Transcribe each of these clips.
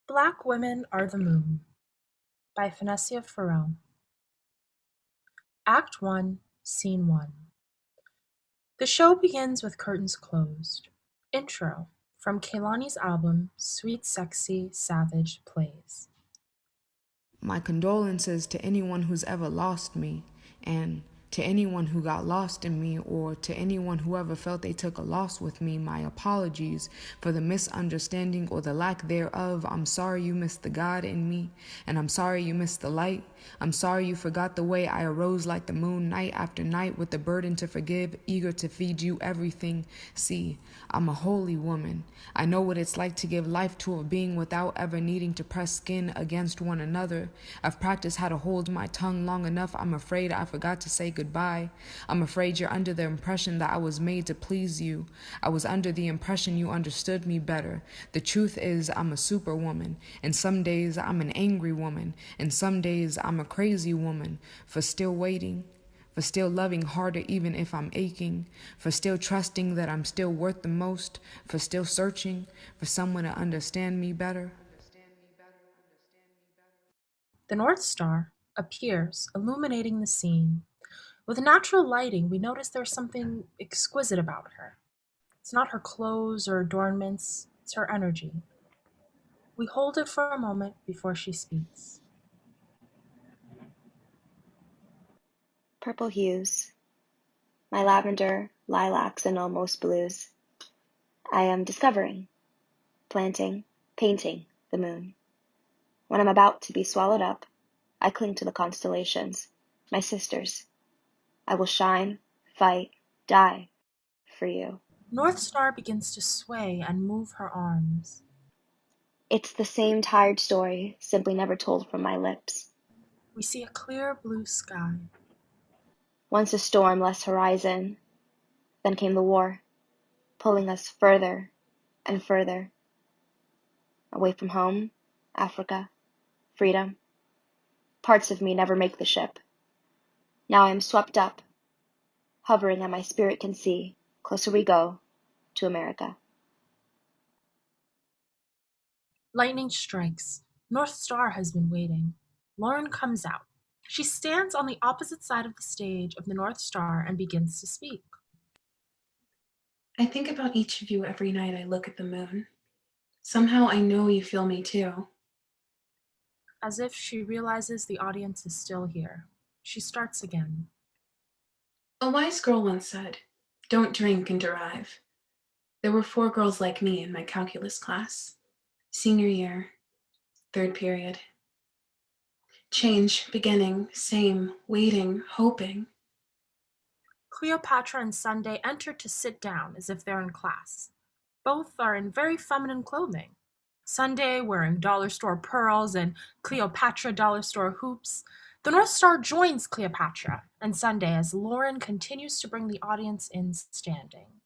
Black Women Are the Moon by Finesia Farrell. Act 1, Scene 1. The show begins with curtains closed. Intro from Kehlani's album Sweet Sexy Savage plays. My condolences to anyone who's ever lost me, and to anyone who got lost in me, or to anyone who ever felt they took a loss with me, my apologies for the misunderstanding or the lack thereof. I'm sorry you missed the God in me, and I'm sorry you missed the light. I'm sorry you forgot the way I arose like the moon night after night with the burden to forgive, eager to feed you everything. See, I'm a holy woman. I know what it's like to give life to a being without ever needing to press skin against one another. I've practiced how to hold my tongue long enough. I'm afraid I forgot to say goodbye. I'm afraid you're under the impression that I was made to please you. I was under the impression you understood me better. The truth is, I'm a superwoman, and some days I'm an angry woman, and some days I'm a crazy woman for still waiting, for still loving harder even if I'm aching, for still trusting that I'm still worth the most, for still searching for someone to understand me better. The North Star appears, illuminating the scene. With natural lighting, we notice there's something exquisite about her. It's not her clothes or adornments, it's her energy. We hold it for a moment before she speaks. Purple hues, my lavender, lilacs, and almost blues. I am discovering, planting, painting the moon. When I'm about to be swallowed up, I cling to the constellations, my sisters. I will shine, fight, die for you. North Star begins to sway and move her arms. It's the same tired story, simply never told from my lips. We see a clear blue sky. Once a storm, less horizon. Then came the war, pulling us further and further. Away from home, Africa, freedom. Parts of me never make the ship. Now I am swept up, hovering and my spirit can see. Closer we go to America. Lightning strikes. North Star has been waiting. Lauren comes out. She stands on the opposite side of the stage of the North Star and begins to speak. I think about each of you every night I look at the moon. Somehow I know you feel me too. As if she realizes the audience is still here, she starts again. A wise girl once said, "Don't drink and derive." There were 4 girls like me in my calculus class. Senior year, third period. Change, beginning, same, waiting, hoping. Cleopatra and Sunday enter to sit down as if they're in class. Both are in very feminine clothing. Sunday wearing dollar store pearls and Cleopatra dollar store hoops. The North Star joins Cleopatra and Sunday as Lauren continues to bring the audience in standing.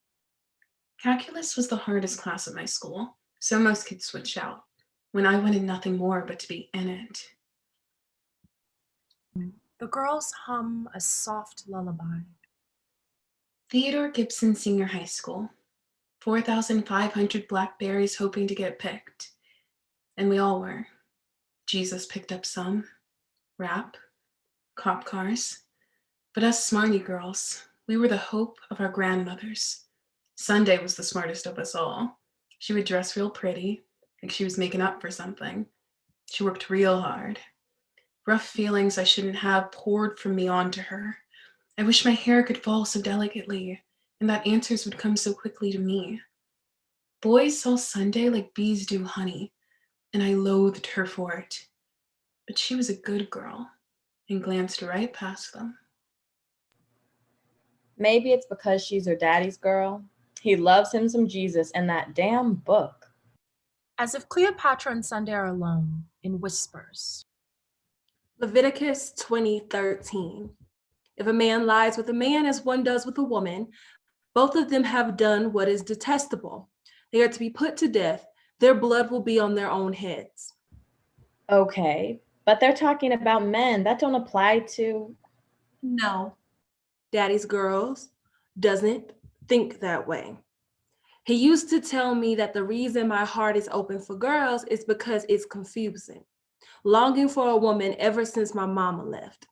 Calculus was the hardest class at my school, so most kids switched out, when I wanted nothing more but to be in it. The girls hum a soft lullaby. Theodore Gibson Senior High School. 4,500 blackberries hoping to get picked. And we all were. Jesus picked up some. Rap. Cop cars. But us smarty girls, we were the hope of our grandmothers. Sunday was the smartest of us all. She would dress real pretty, like she was making up for something. She worked real hard. Rough feelings I shouldn't have poured from me onto her. I wish my hair could fall so delicately, and that answers would come so quickly to me. Boys saw Sunday like bees do honey, and I loathed her for it. But she was a good girl and glanced right past them. Maybe it's because she's her daddy's girl. He loves him some Jesus and that damn book. As if Cleopatra and Sunday are alone, in whispers. Leviticus 20:13. If a man lies with a man as one does with a woman, both of them have done what is detestable. They are to be put to death. Their blood will be on their own heads. Okay, but they're talking about men. That don't apply to. No, daddy's girls doesn't think that way. He used to tell me that the reason my heart is open for girls is because it's confusing, longing for a woman ever since my mama left.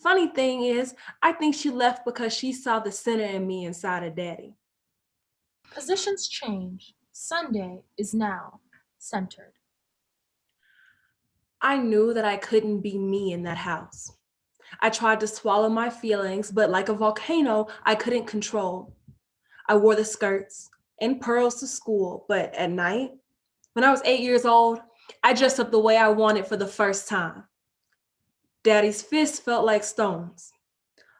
Funny thing is, I think she left because she saw the sinner in me inside of daddy. Positions change. Sunday is now centered. I knew that I couldn't be me in that house. I tried to swallow my feelings, but like a volcano, I couldn't control. I wore the skirts and pearls to school, but at night, when I was 8 years old, I dressed up the way I wanted for the first time. Daddy's fists felt like stones.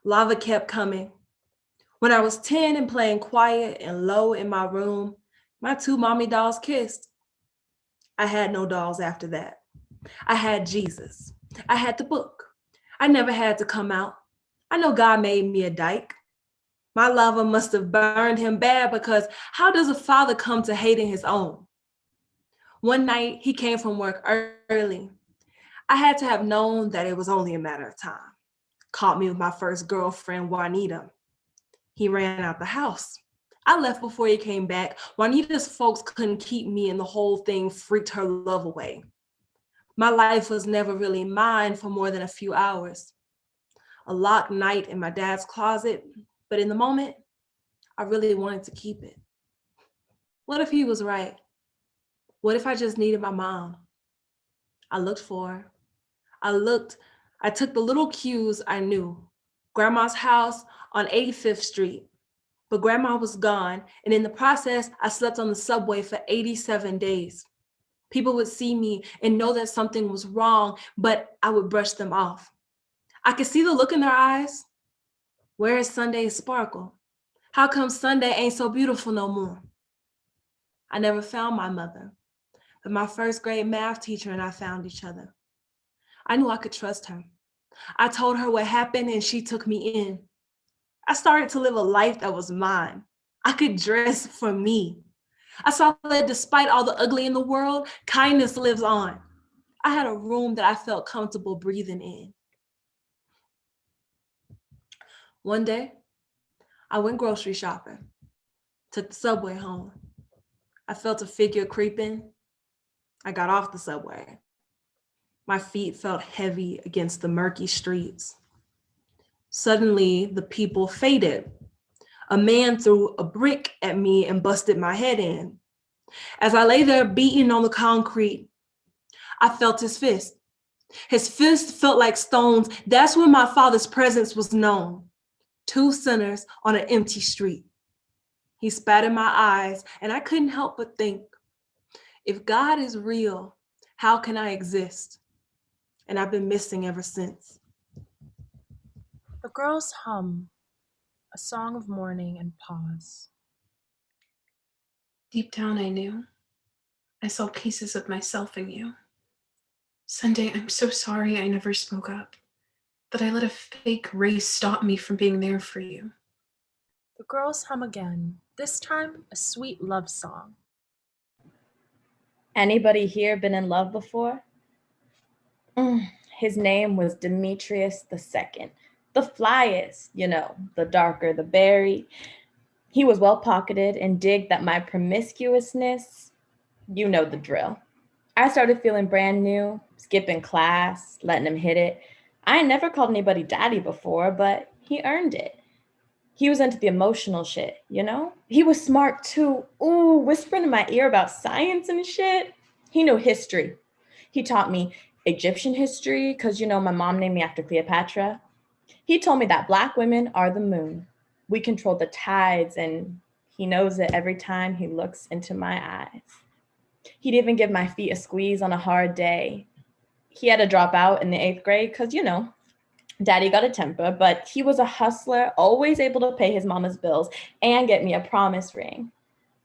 Lava kept coming. When I was 10 and playing quiet and low in my room, my 2 mommy dolls kissed. I had no dolls after that. I had Jesus. I had the book. I never had to come out. I know God made me a dyke. My lava must have burned him bad, because how does a father come to hating his own? One night he came from work early. I had to have known that it was only a matter of time. Caught me with my first girlfriend, Juanita. He ran out the house. I left before he came back. Juanita's folks couldn't keep me, and the whole thing freaked her love away. My life was never really mine for more than a few hours. A locked night in my dad's closet, but in the moment, I really wanted to keep it. What if he was right? What if I just needed my mom? I looked for her. I took the little cues I knew. Grandma's house on 85th Street. But grandma was gone, and in the process, I slept on the subway for 87 days. People would see me and know that something was wrong, but I would brush them off. I could see the look in their eyes. Where is Sunday's sparkle? How come Sunday ain't so beautiful no more? I never found my mother, but my first grade math teacher and I found each other. I knew I could trust her. I told her what happened and she took me in. I started to live a life that was mine. I could dress for me. I saw that despite all the ugly in the world, kindness lives on. I had a room that I felt comfortable breathing in. One day, I went grocery shopping, took the subway home. I felt a figure creeping. I got off the subway. My feet felt heavy against the murky streets. Suddenly, the people faded. A man threw a brick at me and busted my head in. As I lay there beaten on the concrete, I felt his fist. His fist felt like stones. That's when my father's presence was known. 2 sinners on an empty street. He spat in my eyes, and I couldn't help but think, if God is real, how can I exist? And I've been missing ever since. The girls hum a song of mourning and pause. Deep down, I knew. I saw pieces of myself in you. Sunday, I'm so sorry I never spoke up, that I let a fake race stop me from being there for you. The girls hum again, this time a sweet love song. Anybody here been in love before? His name was Demetrius II. The flyest, the darker the berry. He was well-pocketed and digged that my promiscuousness, you know the drill. I started feeling brand new, skipping class, letting him hit it. I ain't never called anybody daddy before, but he earned it. He was into the emotional shit, He was smart too. Ooh, whispering in my ear about science and shit. He knew history. He taught me Egyptian history because, my mom named me after Cleopatra. He told me that Black women are the moon. We control the tides, and he knows it every time he looks into my eyes. He'd even give my feet a squeeze on a hard day. He had to drop out in the 8th grade because, daddy got a temper, but he was a hustler, always able to pay his mama's bills and get me a promise ring.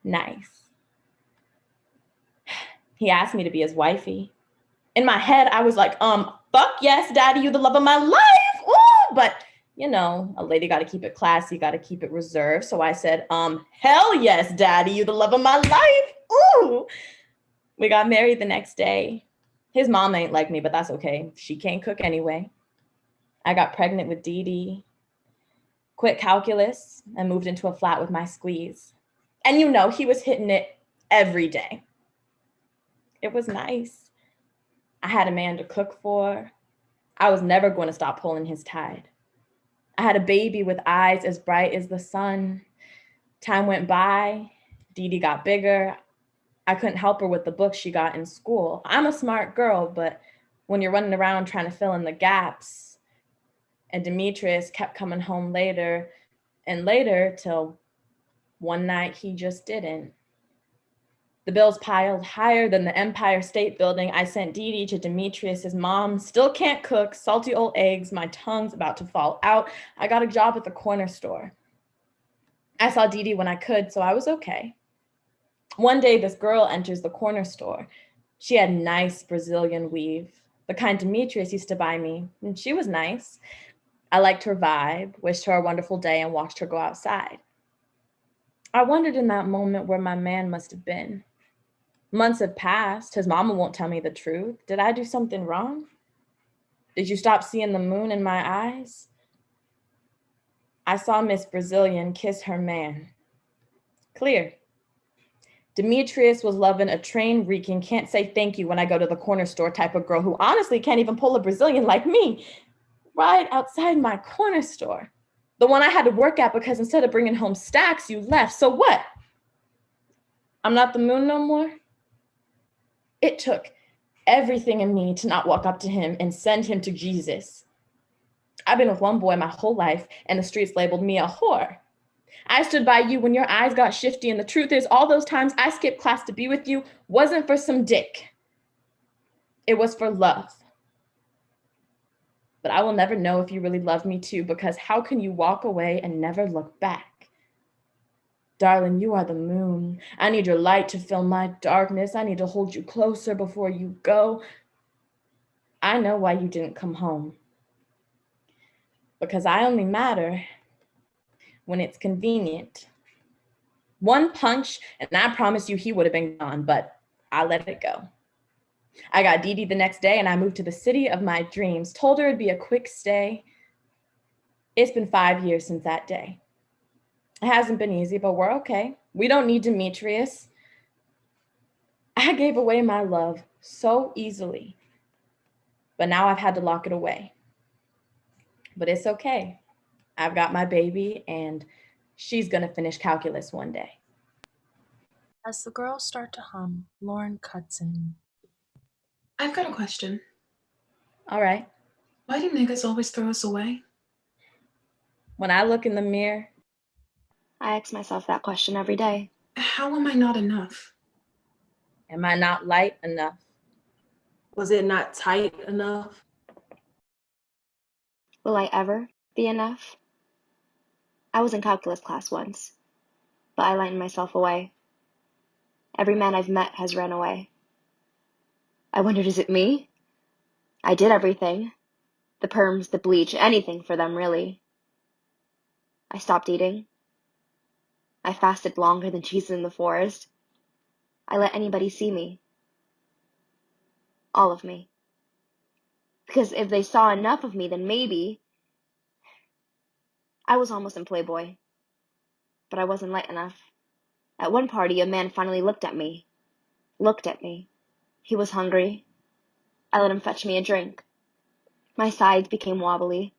Nice. He asked me to be his wifey. In my head, I was like, fuck yes, daddy, you the love of my life. Ooh, but a lady got to keep it classy, got to keep it reserved. So I said, hell yes, daddy, you the love of my life. Ooh. We got married the next day. His mom ain't like me, but that's okay. She can't cook anyway. I got pregnant with Dee Dee, quit calculus, and moved into a flat with my squeeze. And you know, he was hitting it every day. It was nice. I had a man to cook for. I was never going to stop pulling his tide. I had a baby with eyes as bright as the sun. Time went by. Dee Dee got bigger. I couldn't help her with the books she got in school. I'm a smart girl, but when you're running around trying to fill in the gaps, and Demetrius kept coming home later and later till one night he just didn't. The bills piled higher than the Empire State Building. I sent Dee Dee to Demetrius's mom. Still can't cook, salty old eggs. My tongue's about to fall out. I got a job at the corner store. I saw Dee Dee when I could, so I was okay. One day, this girl enters the corner store. She had nice Brazilian weave, the kind Demetrius used to buy me, and she was nice. I liked her vibe, wished her a wonderful day, and watched her go outside. I wondered in that moment where my man must have been. Months have passed. His mama won't tell me the truth. Did I do something wrong? Did you stop seeing the moon in my eyes? I saw Miss Brazilian kiss her man. Clear. Demetrius was loving a train-reeking, can't say thank you when I go to the corner store type of girl who honestly can't even pull a Brazilian like me right outside my corner store. The one I had to work at because instead of bringing home stacks, you left. So what? I'm not the moon no more? It took everything in me to not walk up to him and send him to Jesus. I've been with one boy my whole life, and the streets labeled me a whore. I stood by you when your eyes got shifty, and the truth is, all those times I skipped class to be with you wasn't for some dick. It was for love. But I will never know if you really love me too, because how can you walk away and never look back? Darling, you are the moon. I need your light to fill my darkness. I need to hold you closer before you go. I know why you didn't come home. Because I only matter when it's convenient. One punch, and I promise you he would have been gone, but I let it go. I got Dee Dee the next day, and I moved to the city of my dreams. Told her it'd be a quick stay. It's been 5 years since that day. It hasn't been easy, but we're okay. We don't need Demetrius. I gave away my love so easily, but now I've had to lock it away. But it's okay. I've got my baby, and she's gonna finish calculus one day. As the girls start to hum, Lauren cuts in. I've got a question. All right. Why do niggas always throw us away? When I look in the mirror, I ask myself that question every day. How am I not enough? am I not light enough? Was it not tight enough? Will I ever be enough? I was in calculus class once, but I lightened myself away. Every man I've met has run away. I wondered, is it me? I did everything. The perms, the bleach, anything for them, really. I stopped eating. I fasted longer than Jesus in the forest. I let anybody see me. All of me. Because if they saw enough of me, then maybe. I was almost in Playboy, but I wasn't light enough. At one party, a man finally looked at me. He was hungry. I let him fetch me a drink. My sides became wobbly.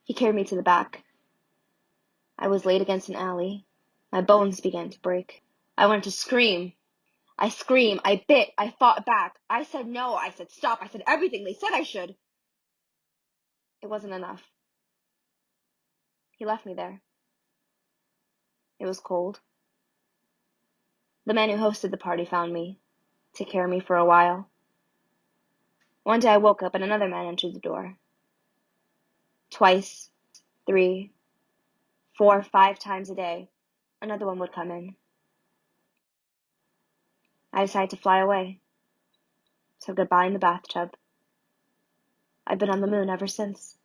He carried me to the back. I was laid against an alley. My bones began to break. I wanted to scream. I screamed. I bit. I fought back. I said no. I said stop. I said everything they said I should. It wasn't enough. He left me there. It was cold. The man who hosted the party found me, took care of me for a while. One day I woke up and another man entered the door. Twice, 3, 4, 5 times a day, another one would come in. I decided to fly away. Said goodbye in the bathtub. I've been on the moon ever since.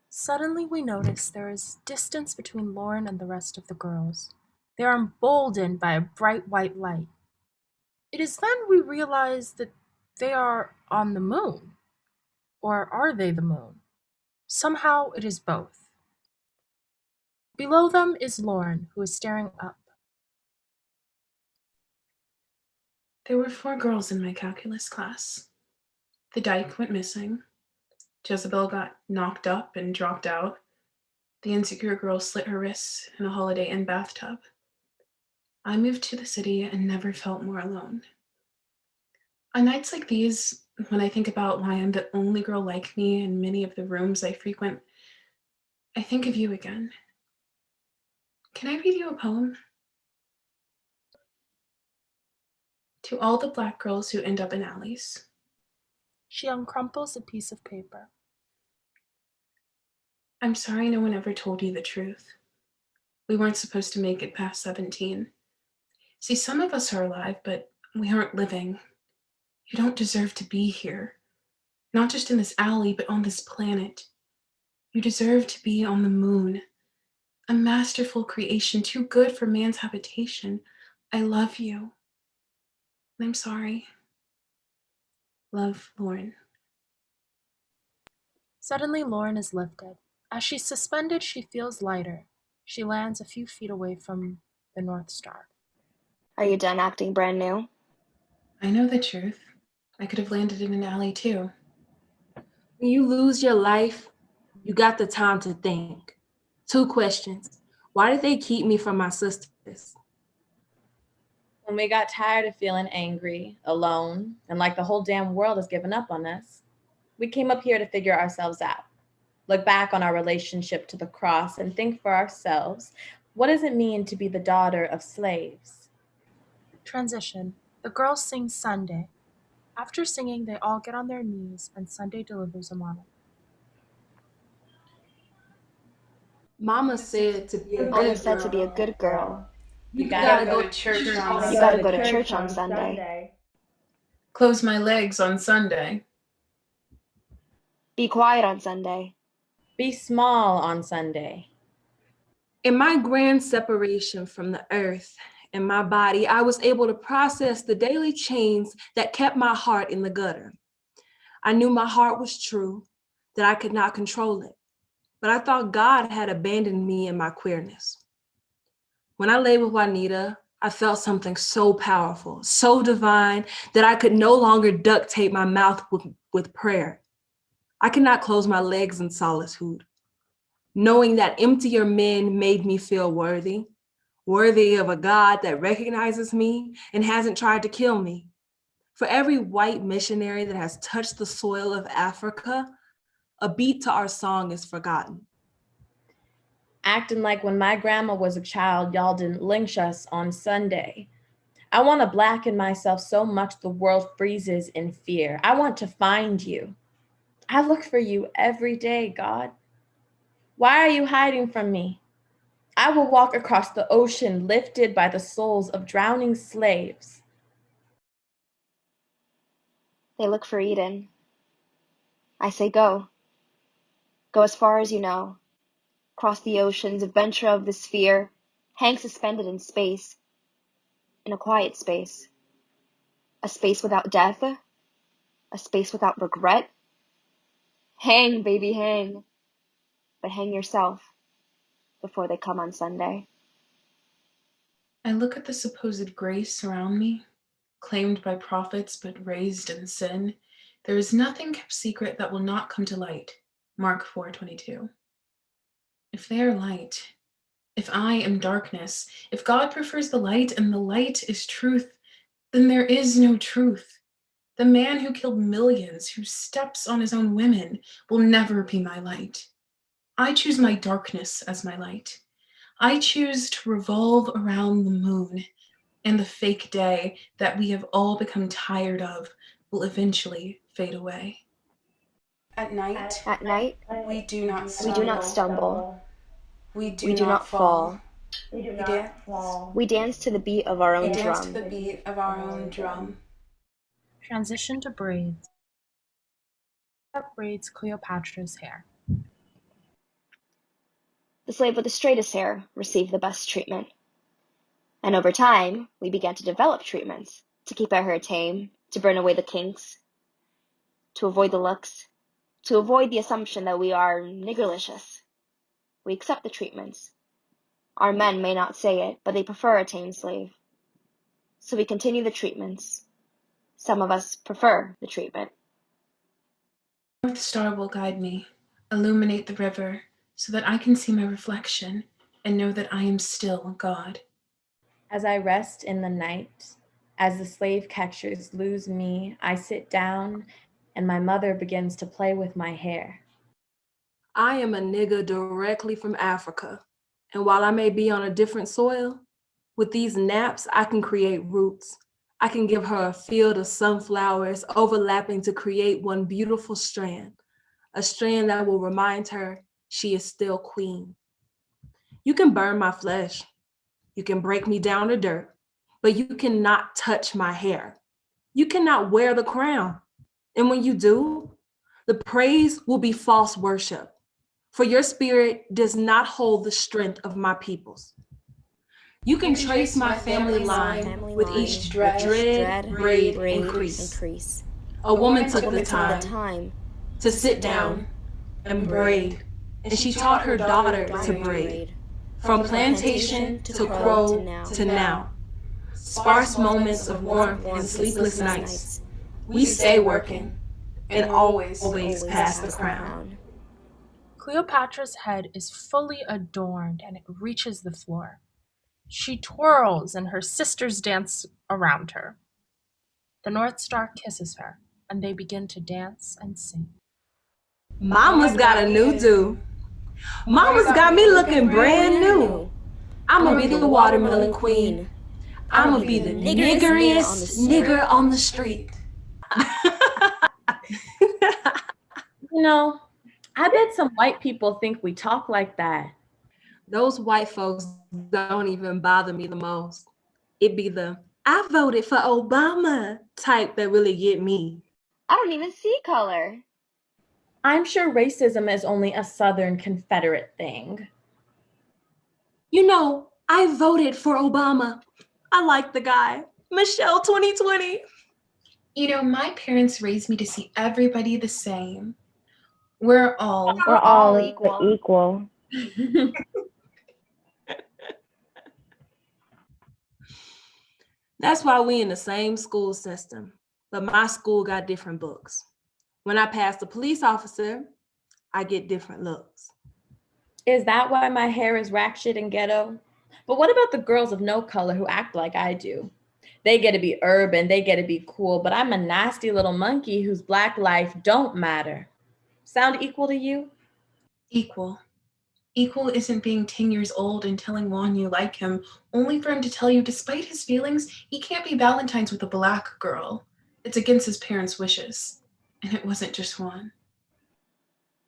Suddenly we notice there is distance between Lauren and the rest of the girls. They are emboldened by a bright white light. It is then we realize that they are on the moon. Or are they the moon? Somehow it is both. Below them is Lauren, who is staring up. There were 4 girls in my calculus class. The dyke went missing. Jezebel got knocked up and dropped out. The insecure girl slit her wrists in a Holiday Inn bathtub. I moved to the city and never felt more alone. On nights like these, when I think about why I'm the only girl like me in many of the rooms I frequent, I think of you again. Can I read you a poem? To all the black girls who end up in alleys. She uncrumples a piece of paper. I'm sorry no one ever told you the truth. We weren't supposed to make it past 17. See, some of us are alive, but we aren't living. You don't deserve to be here. Not just in this alley, but on this planet. You deserve to be on the moon. A masterful creation, too good for man's habitation. I love you. And I'm sorry. Love, Lauren. Suddenly, Lauren is lifted. As she's suspended, she feels lighter. She lands a few feet away from the North Star. Are you done acting brand new? I know the truth. I could have landed in an alley too. When you lose your life, you got the time to think. 2 questions. Why did they keep me from my sisters? When we got tired of feeling angry, alone, and like the whole damn world has given up on us, we came up here to figure ourselves out. Look back on our relationship to the cross and think for ourselves, what does it mean to be the daughter of slaves? Transition. The girls sing Sunday. After singing, they all get on their knees and Sunday delivers a motto. Mama said to be a Mama good said to be a girl. good girl. You gotta go to church on You Sunday. gotta go to church on Sunday. Close my legs on Sunday. Be quiet on Sunday. Be small on Sunday. In my grand separation from the earth and my body, I was able to process the daily chains that kept my heart in the gutter. I knew my heart was true, that I could not control it, but I thought God had abandoned me in my queerness. When I lay with Juanita, I felt something so powerful, so divine, that I could no longer duct tape my mouth with prayer. I could not close my legs in solitude. Knowing that emptier men made me feel worthy of a God that recognizes me and hasn't tried to kill me. For every white missionary that has touched the soil of Africa, a beat to our song is forgotten. Acting like when my grandma was a child, y'all didn't lynch us on Sunday. I want to blacken myself so much the world freezes in fear. I want to find you. I look for you every day, God. Why are you hiding from me? I will walk across the ocean lifted by the souls of drowning slaves. They look for Eden. I say go. Go as far as you know. Cross the oceans, adventure of the sphere, hang suspended in space. In a quiet space. A space without death. A space without regret. Hang, baby, hang. But hang yourself before they come on Sunday. I look at the supposed grace around me, claimed by prophets but raised in sin. There is nothing kept secret that will not come to light. Mark 4:22. If they are light, if I am darkness, if God prefers the light and the light is truth, then there is no truth. The man who killed millions, who steps on his own women, will never be my light. I choose my darkness as my light. I choose to revolve around the moon, and the fake day that we have all become tired of will eventually fade away. At night, At night, we do not we stumble. do not stumble. We We do not fall. We dance. We dance to the beat of our We own dance to drum. the beat of our own drum. Transition to braids. Braids Cleopatra's hair. The slave with the straightest hair received the best treatment. And over time, we began to develop treatments to keep our hair tame, to burn away the kinks, to avoid the looks, to avoid the assumption that we are niggerlicious. We accept the treatments. Our men may not say it, but they prefer a tame slave. So we continue the treatments, Some of us prefer the treatment. North Star will guide me, illuminate the river, so that I can see my reflection and know that I am still God. As I rest in the night, as the slave catchers lose me, I sit down and my mother begins to play with my hair. I am a nigga directly from Africa. And while I may be on a different soil, with these naps, I can create roots. I can give her a field of sunflowers overlapping to create one beautiful strand, a strand that will remind her she is still queen. You can burn my flesh. You can break me down to dirt, but you cannot touch my hair. You cannot wear the crown. And when you do, the praise will be false worship. For your spirit does not hold the strength of my peoples. You can trace my family line with each dread, braid, and crease. A woman took the time to sit down and braid, and she taught her daughter to braid. From plantation to crow to now. Sparse moments of warmth and sleepless nights. We stay working and always pass the crown. Cleopatra's head is fully adorned and it reaches the floor. She twirls and her sisters dance around her. The North Star kisses her and they begin to dance and sing. Mama's got a new do. Mama's got me looking brand new. I'ma be the watermelon queen. I'ma be the niggeriest nigger on the street. You know, I bet some white people think we talk like that. Those white folks don't even bother me the most. It be the I voted for Obama type that really get me. I don't even see color. I'm sure racism is only a Southern Confederate thing. You know, I voted for Obama. I like the guy. Michelle 2020. You know, my parents raised me to see everybody the same. We're all equal. That's why we in the same school system, but my school got different books. When I pass the police officer, I get different looks. Is that why my hair is ratchet and ghetto? But what about the girls of no color who act like I do? They get to be urban, they get to be cool, but I'm a nasty little monkey whose black life don't matter. Sound equal to you? equal. Equal isn't being 10 years old and telling Juan you like him, only for him to tell you, despite his feelings, he can't be Valentine's with a black girl. It's against his parents' wishes. And it wasn't just Juan.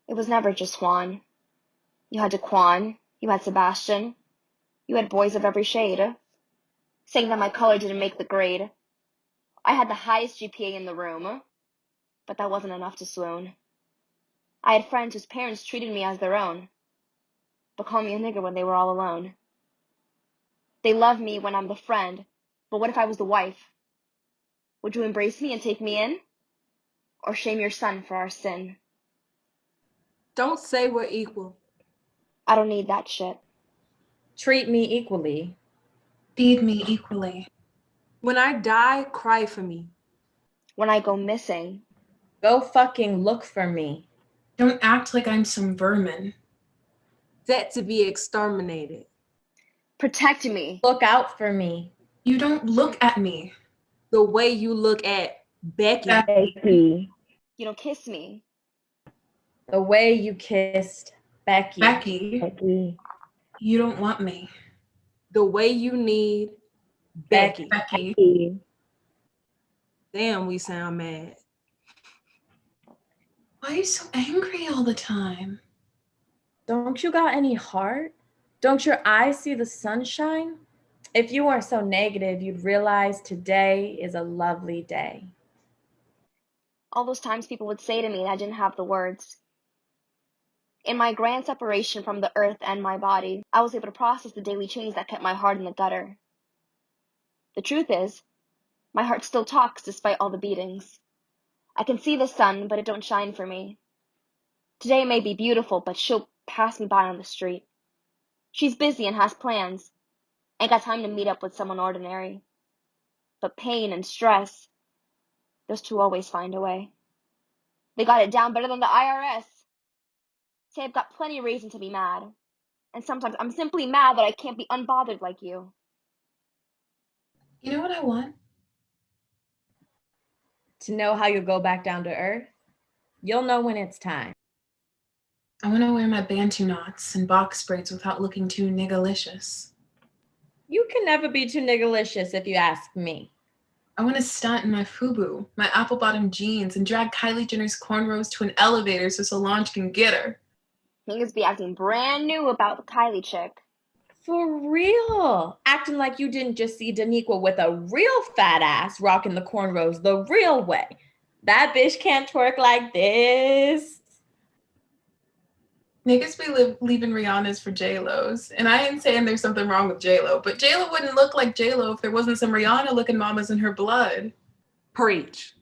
It was never just Juan. You had Daquan, you had Sebastian, you had boys of every shade, saying that my color didn't make the grade. I had the highest GPA in the room, but that wasn't enough to swoon. I had friends whose parents treated me as their own, but called me a nigger when they were all alone. They love me when I'm the friend, but what if I was the wife? Would you embrace me and take me in? Or shame your son for our sin? Don't say we're equal. I don't need that shit. Treat me equally. Feed me equally. When I die, cry for me. When I go missing, Go fucking look for me. Don't act like I'm some vermin. Set to be exterminated. protect me. Look out for me. You don't look at me. The way you look at Becky. Becky. You don't kiss me. The way you kissed Becky. Becky, you don't want me. The way you need Becky. Becky. Damn, we sound mad. Why are you so angry all the time? Don't you got any heart? Don't your eyes see the sunshine? If you weren't so negative, you'd realize today is a lovely day. All those times people would say to me and I didn't have the words. In my grand separation from the earth and my body, I was able to process the daily change that kept my heart in the gutter. The truth is, my heart still talks despite all the beatings. I can see the sun, but it don't shine for me. Today may be beautiful, but she'll pass me by on the street. She's busy and has plans. Ain't got time to meet up with someone ordinary. But pain and stress, Those two always find a way. They got it down better than the IRS. See, I've got plenty of reason to be mad. And sometimes I'm simply mad that I can't be unbothered like you. You know what I want? To know how you'll go back down to earth? You'll know when it's time. I want to wear my bantu knots and box braids without looking too niggalicious. You can never be too niggalicious if you ask me. I want to stunt in my FUBU, my apple-bottom jeans, and drag Kylie Jenner's cornrows to an elevator so Solange can get her. Niggas be acting brand new about the Kylie chick. For real. Acting like you didn't just see Daniqua with a real fat ass rocking the cornrows the real way. That bitch can't twerk like this. Niggas be leaving Rihanna's for J-Lo's. And I ain't saying there's something wrong with J-Lo, but J-Lo wouldn't look like J-Lo if there wasn't some Rihanna-looking mamas in her blood. Preach.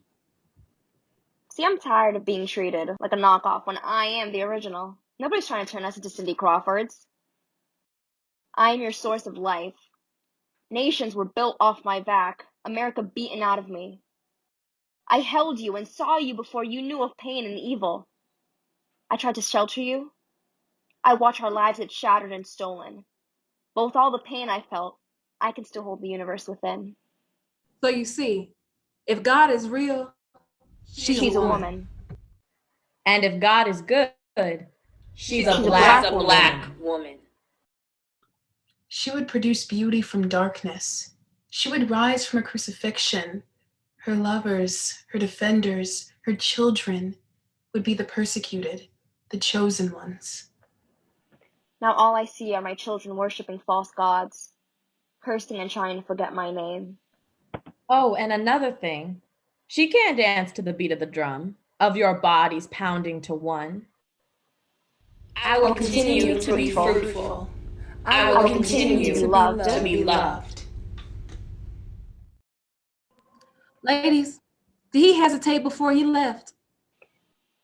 See, I'm tired of being treated like a knockoff when I am the original. Nobody's trying to turn us into Cindy Crawfords. I am your source of life. Nations were built off my back, America beaten out of me. I held you and saw you before you knew of pain and evil. I tried to shelter you. I watched our lives get shattered and stolen. But with all the pain I felt, I can still hold the universe within. So you see, if God is real, She's a woman. And if God is good, she's a black woman. She would produce beauty from darkness. She would rise from a crucifixion. Her lovers, her defenders, her children would be the persecuted, the chosen ones. Now all I see are my children worshiping false gods, cursing and trying to forget my name. Oh, and another thing. She can't dance to the beat of the drum, of your bodies pounding to one. I will continue to be fruitful. I will continue to be loved. ladies, did he hesitate before he left?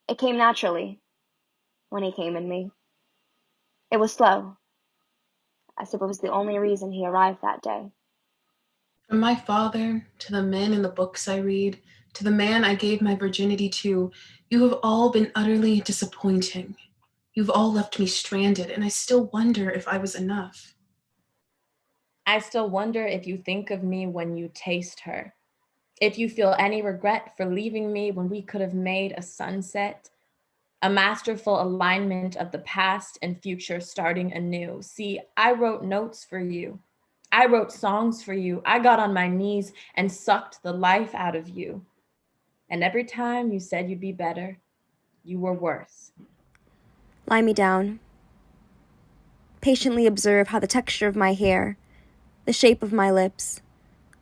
It came naturally when he came in me. It was slow. I suppose the only reason he arrived that day. From my father, to the men in the books I read, to the man I gave my virginity to, you have all been utterly disappointing. You've all left me stranded, and I still wonder if I was enough. I still wonder if you think of me when you taste her. If you feel any regret for leaving me when we could have made a sunset, a masterful alignment of the past and future starting anew. See, I wrote notes for you. I wrote songs for you. I got on my knees and sucked the life out of you. And every time you said you'd be better, you were worse. Lie me down. Patiently observe how the texture of my hair, the shape of my lips,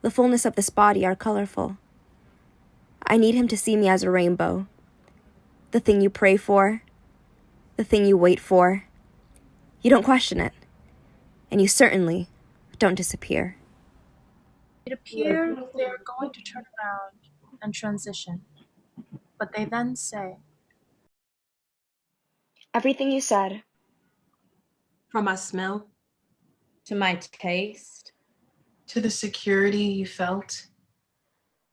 the fullness of this body are colorful. I need him to see me as a rainbow. The thing you pray for, the thing you wait for. You don't question it. And you certainly don't disappear. It appears they are going to turn around and transition, but they then say, Everything you said, From my smell, To my taste, To the security you felt,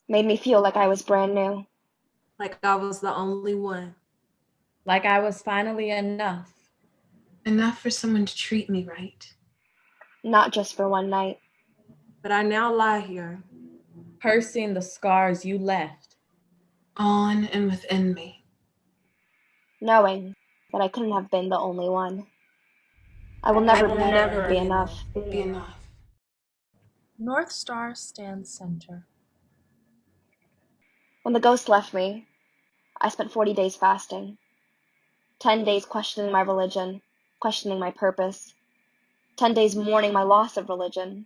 made me feel like I was brand new. like I was the only one. like I was finally enough. enough for someone to treat me right. Not just for one night. But I now lie here, Pursing the scars you left. On and within me. Knowing that I couldn't have been the only one. I will never be enough. Be enough. North Star stands center. When the ghost left me, I spent 40 days fasting. 10 days questioning my religion, questioning my purpose. 10 days mourning my loss of religion,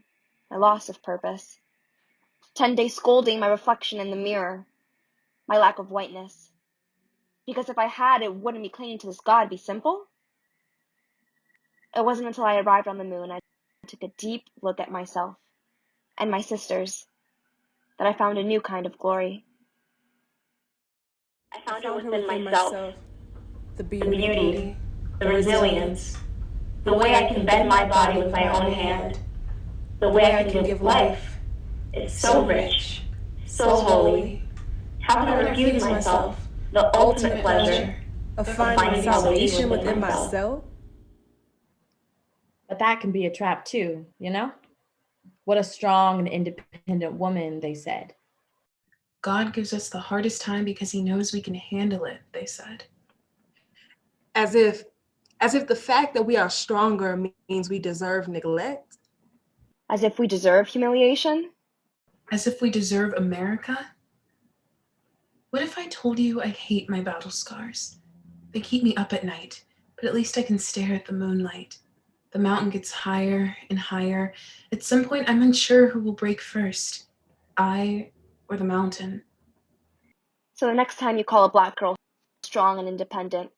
my loss of purpose. 10 days scolding my reflection in the mirror, my lack of whiteness. Because if I had, it wouldn't be clinging to this God be simple. It wasn't until I arrived on the moon I took a deep look at myself and my sisters that I found a new kind of glory. I found her within myself. The beauty, the resilience, the way I can bend my body with my own hand, the way I can give life. It's so rich, so holy. How can I refuse myself the ultimate pleasure of of finding salvation within myself? But that can be a trap too, you know? What a strong and independent woman, they said. God gives us the hardest time because he knows we can handle it, they said. As if the fact that we are stronger means we deserve neglect. As if we deserve humiliation? As if we deserve America? What if I told you I hate my battle scars? They keep me up at night, but at least I can stare at the moonlight. The mountain gets higher and higher. At some point, I'm unsure who will break first, I or the mountain. So the next time you call a black girl strong and independent,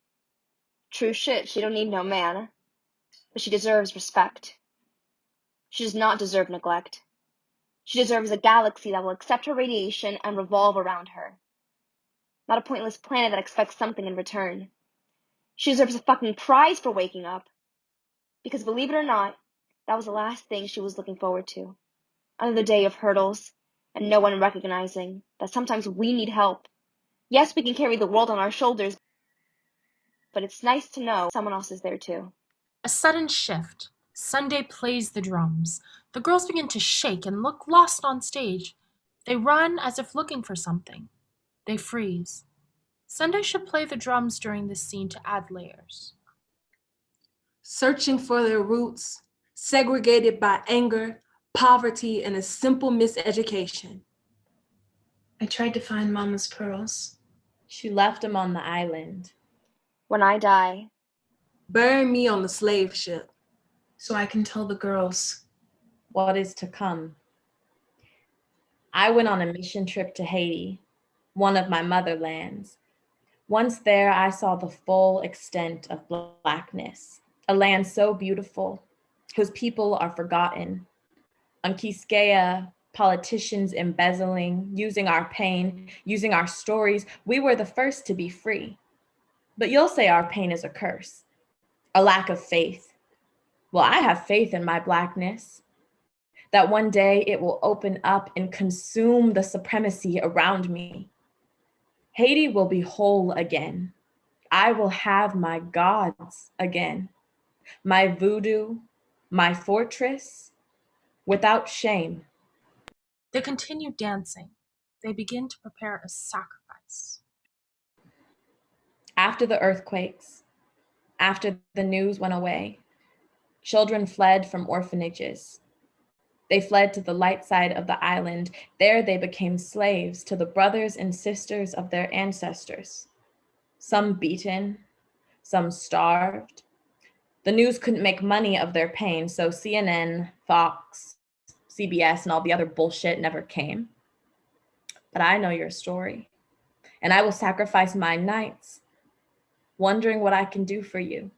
true shit, she don't need no man. But she deserves respect. She does not deserve neglect. She deserves a galaxy that will accept her radiation and revolve around her. Not a pointless planet that expects something in return. She deserves a fucking prize for waking up. Because believe it or not, that was the last thing she was looking forward to. Another day of hurdles, and no one recognizing that sometimes we need help. Yes, we can carry the world on our shoulders, but it's nice to know someone else is there too. A sudden shift. Sunday plays the drums. The girls begin to shake and look lost on stage. They run as if looking for something. They freeze. Sunday should play the drums during this scene to add layers. Searching for their roots, segregated by anger, poverty, and a simple miseducation. I tried to find Mama's pearls. She left them on the island. When I die, Bury me on the slave ship. So I can tell the girls. What is to come? I went on a mission trip to Haiti, one of my motherlands. Once there, I saw the full extent of Blackness, a land so beautiful, whose people are forgotten. On Quisqueya, politicians embezzling, using our pain, using our stories, we were the first to be free. But you'll say our pain is a curse, a lack of faith. Well, I have faith in my Blackness, that one day it will open up and consume the supremacy around me. Haiti will be whole again. I will have my gods again, my voodoo, my fortress, without shame. They continue dancing. They begin to prepare a sacrifice. After the earthquakes, after the news went away, children fled from orphanages. They fled to the light side of the island. There they became slaves to the brothers and sisters of their ancestors. Some beaten, some starved. The news couldn't make money of their pain, so CNN, Fox, CBS, and all the other bullshit never came. But I know your story, and I will sacrifice my nights, wondering what I can do for you.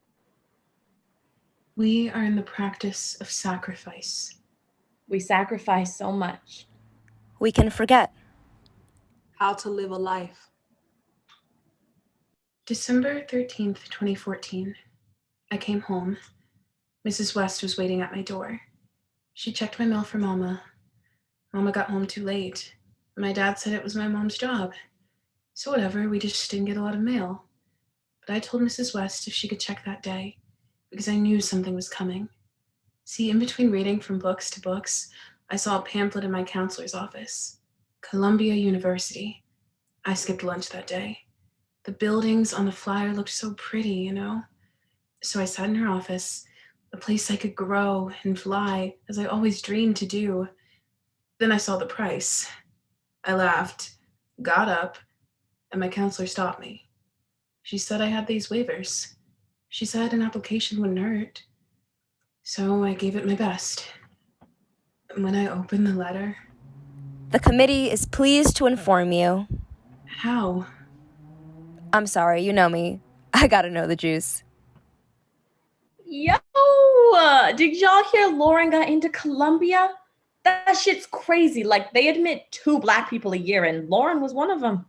We are in the practice of sacrifice. We sacrifice so much. We can forget. How to live a life. December 13th, 2014. I came home. Mrs. West was waiting at my door. She checked my mail for Mama. Mama got home too late. My dad said it was my mom's job. So whatever, we just didn't get a lot of mail. But I told Mrs. West if she could check that day, because I knew something was coming. See, in between reading from books to books, I saw a pamphlet in my counselor's office. Columbia University. I skipped lunch that day. The buildings on the flyer looked so pretty, you know? So I sat in her office, a place I could grow and fly, as I always dreamed to do. Then I saw the price. I laughed, got up, and my counselor stopped me. She said I had these waivers. She said an application wouldn't hurt. So I gave it my best. And when I opened the letter... The committee is pleased to inform you. How? I'm sorry, you know me. I gotta know the juice. Yo, did y'all hear Lauren got into Columbia? That shit's crazy. Like, they admit 2 Black people a year, and Lauren was one of them.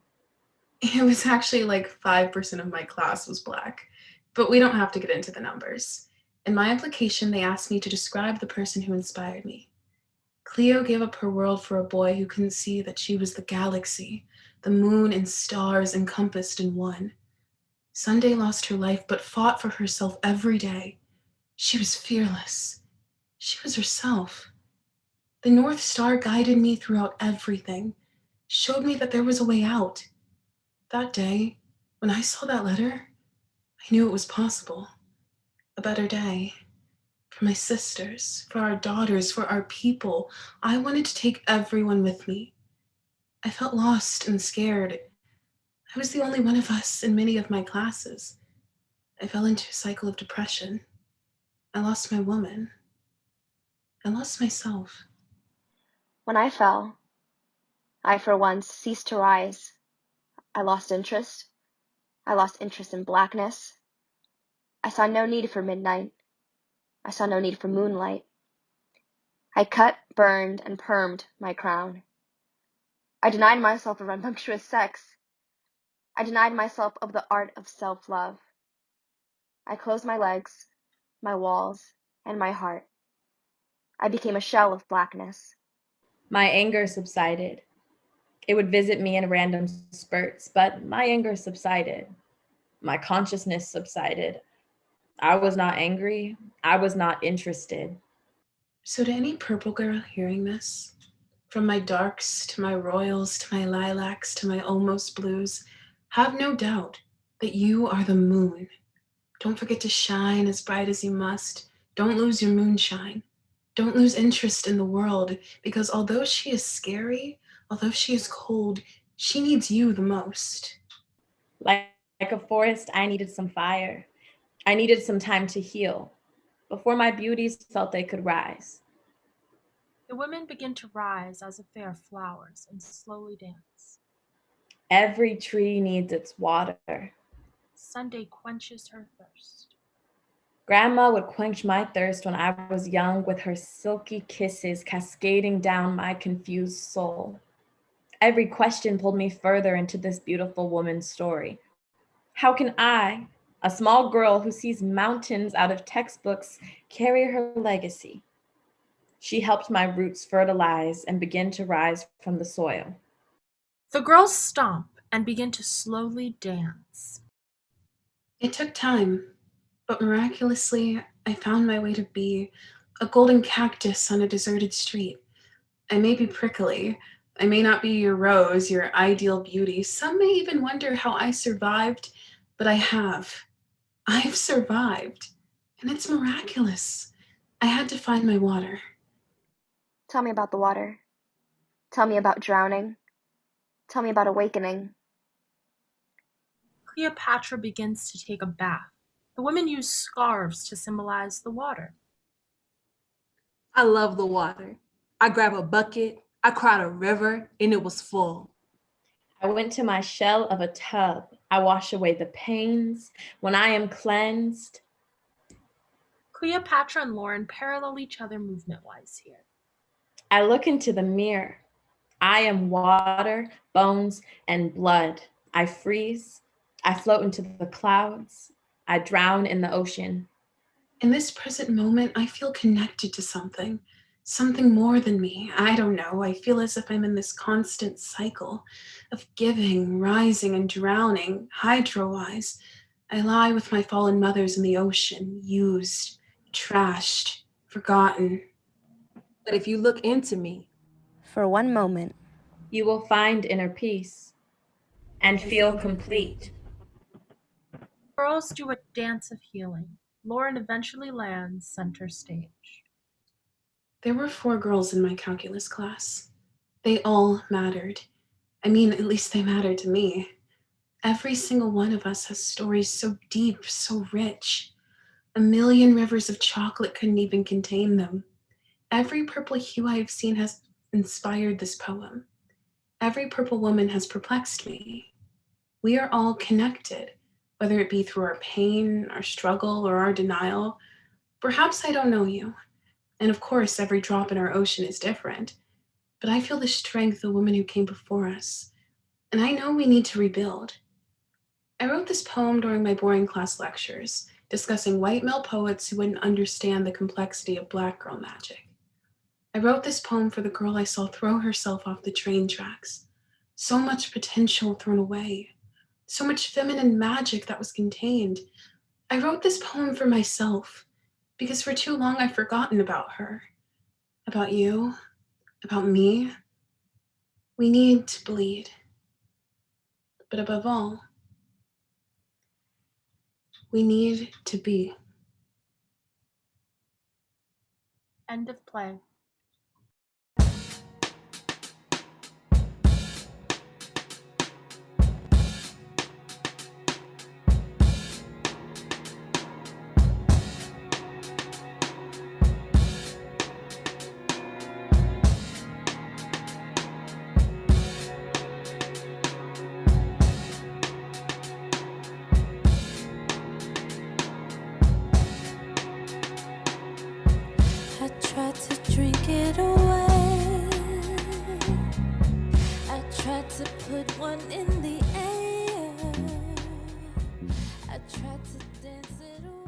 It was actually like 5% of my class was Black, but we don't have to get into the numbers. In my application, they asked me to describe the person who inspired me. Cleo gave up her world for a boy who couldn't see that she was the galaxy, the moon and stars encompassed in one. Sunday lost her life but fought for herself every day. She was fearless. She was herself. The North Star guided me throughout everything, showed me that there was a way out. That day, when I saw that letter, I knew it was possible. A better day. For my sisters, for our daughters, for our people. I wanted to take everyone with me. I felt lost and scared. I was the only one of us in many of my classes. I fell into a cycle of depression. I lost my woman. I lost myself. When I fell, I for once ceased to rise. I lost interest. I lost interest in blackness. I saw no need for midnight. I saw no need for moonlight. I cut, burned, and permed my crown. I denied myself of rambunctious sex. I denied myself of the art of self-love. I closed my legs, my walls, and my heart. I became a shell of blackness. My anger subsided. It would visit me in random spurts, but my anger subsided. My consciousness subsided. I was not angry. I was not interested. So to any purple girl hearing this, from my darks to my royals to my lilacs to my almost blues, have no doubt that you are the moon. Don't forget to shine as bright as you must. Don't lose your moonshine. Don't lose interest in the world, because although she is scary, although she is cold, she needs you the most. Like a forest, I needed some fire. I needed some time to heal before my beauties felt they could rise. The women begin to rise as if they are flowers and slowly dance. Every tree needs its water. Sunday quenches her thirst. Grandma would quench my thirst when I was young with her silky kisses cascading down my confused soul. Every question pulled me further into this beautiful woman's story. How can I, a small girl who sees mountains out of textbooks, carry her legacy? She helped my roots fertilize and begin to rise from the soil. The girls stomp and begin to slowly dance. It took time, but miraculously, I found my way to be a golden cactus on a deserted street. I may be prickly. I may not be your rose, your ideal beauty. Some may even wonder how I survived, but I have. I've survived, and it's miraculous. I had to find my water. Tell me about the water. Tell me about drowning. Tell me about awakening. Cleopatra begins to take a bath. The women use scarves to symbolize the water. I love the water. I grab a bucket, I cried a river, and it was full. I went to my shell of a tub. I wash away the pains. When I am cleansed, Cleopatra and Lauren parallel each other movement-wise here. I look into the mirror. I am water, bones, and blood. I freeze. I float into the clouds. I drown in the ocean. In this present moment, I feel connected to something more than me. I don't know. I feel as if I'm in this constant cycle of giving, rising, and drowning. Hydro-wise, I lie with my fallen mothers in the ocean, used, trashed, forgotten. But if you look into me, For one moment, You will find inner peace and feel complete. Girls do a dance of healing. Lauren eventually lands center stage. There were 4 girls in my calculus class. They all mattered. I mean, at least they mattered to me. Every single one of us has stories so deep, so rich. A million rivers of chocolate couldn't even contain them. Every purple hue I have seen has inspired this poem. Every purple woman has perplexed me. We are all connected, whether it be through our pain, our struggle, or our denial. Perhaps I don't know you, and of course every drop in our ocean is different, but I feel the strength of the women who came before us, and I know we need to rebuild. I wrote this poem during my boring class lectures, discussing white male poets who wouldn't understand the complexity of Black girl magic. I wrote this poem for the girl I saw throw herself off the train tracks, So much potential thrown away. So much feminine magic that was contained. I wrote this poem for myself because for too long I've forgotten about her, about you, about me. We need to bleed. But above all, we need to be. End of play. I tried to drink it away. I tried to put one in the air. I tried to dance it away.